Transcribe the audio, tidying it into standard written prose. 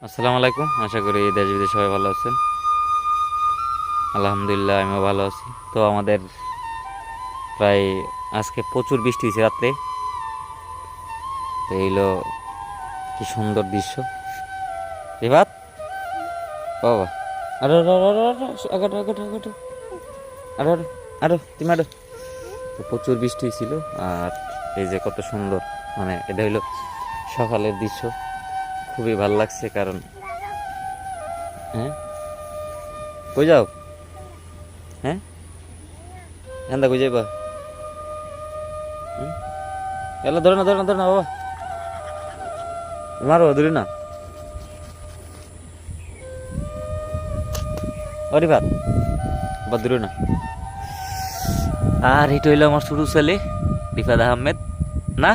আসসালামু আলাইকুম। আশা করি দেশ বিদেশে সবাই ভালো আছেন। আলহামদুলিল্লাহ আমিও ভালো আছি। তো আমাদের প্রায় আজকে প্রচুর বৃষ্টি হয়েছে রাত্রে। তো এইলো কি সুন্দর দৃশ্য। রিবাত বাবা, আরো আরো আরো আরো আগাটো আগাটো আগাটো আরো আরো আরো তুমি আরো। তো প্রচুর বৃষ্টি হয়েছিল। আর এই যে কত সুন্দর, মানে এটা হইলো সকালের দৃশ্য। খুবই ভালো লাগছে কারণ হ্যাঁ, কই যাও? হ্যাঁ, এন্দা কই যাইবা? এলা ধরে না ধরে না ধরে না বাবা, মারো ধরি না। ওরে ভাত বা ধরে না। আর এটা হইলো আমার ছোট ছেলে রিফাত আহমেদ, না